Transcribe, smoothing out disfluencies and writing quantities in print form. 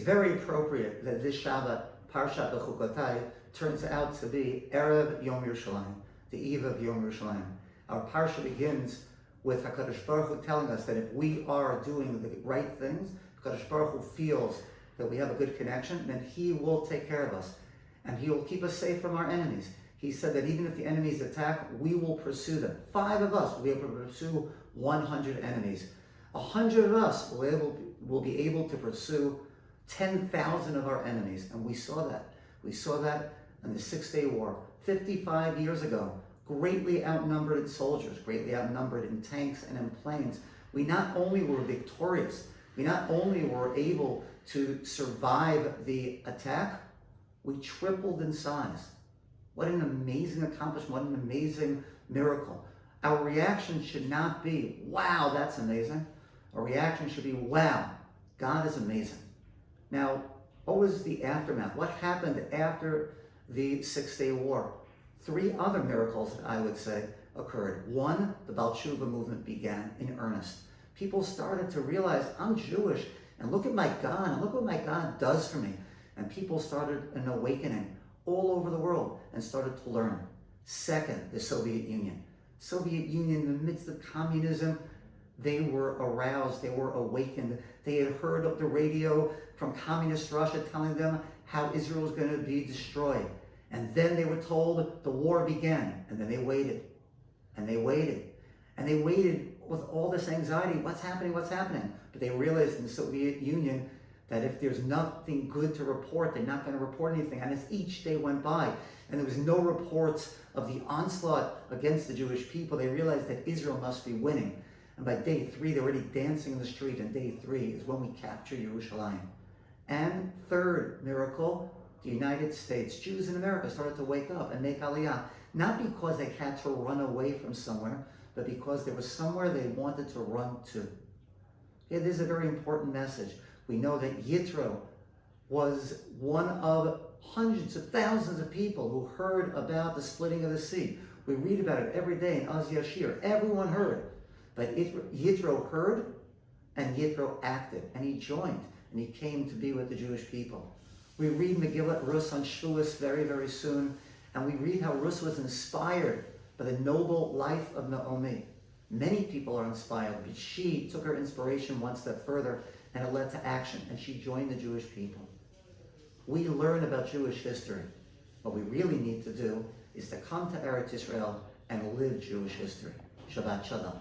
very appropriate that this Shabbat, Parashat Bechukotai, turns out to be Erev Yom Yerushalayim, the eve of Yom Yerushalayim. Our parsha begins with HaKadosh Baruch Hu telling us that if we are doing the right things, HaKadosh Baruch Hu feels that we have a good connection, then He will take care of us. And He will keep us safe from our enemies. He said that even if the enemies attack, we will pursue them. 5 of us will be able to pursue 100 enemies. 100 of us will be able to pursue 10,000 of our enemies. And we saw that. We saw that in the 6-Day War, 55 years ago. Greatly outnumbered in soldiers, greatly outnumbered in tanks and in planes. We not only were victorious, we not only were able to survive the attack, we tripled in size. What an amazing accomplishment, what an amazing miracle. Our reaction should not be, wow, that's amazing. Our reaction should be, wow, God is amazing. Now, what was the aftermath? What happened after the 6-Day War? 3 other miracles, I would say, occurred. 1, the Baal Tshuva movement began in earnest. People started to realize, I'm Jewish, and look at my God, and look what my God does for me. And people started an awakening all over the world and started to learn. 2nd, the Soviet Union. Soviet Union, in the midst of communism, they were aroused, they were awakened. They had heard of the radio from communist Russia telling them how Israel was going to be destroyed. And then they were told the war began. And then they waited. And they waited. And they waited with all this anxiety. What's happening? What's happening? But they realized in the Soviet Union that if there's nothing good to report, they're not going to report anything. And as each day went by, and there was no reports of the onslaught against the Jewish people, they realized that Israel must be winning. And by day 3, they're already dancing in the street. And day 3 is when we capture Yerushalayim. And 3rd miracle, the United States, Jews in America started to wake up and make aliyah. Not because they had to run away from somewhere, but because there was somewhere they wanted to run to. Okay, this is a very important message. We know that Yitro was one of hundreds of thousands of people who heard about the splitting of the sea. We read about it every day in Az Yashir. Everyone heard. But Yitro heard, and Yitro acted, and he joined, and he came to be with the Jewish people. We read Megillat Rus on Shavuos very, very soon, and we read how Rus was inspired by the noble life of Naomi. Many people are inspired, but she took her inspiration one step further, and it led to action, and she joined the Jewish people. We learn about Jewish history. What we really need to do is to come to Eretz Israel and live Jewish history. Shabbat Shalom.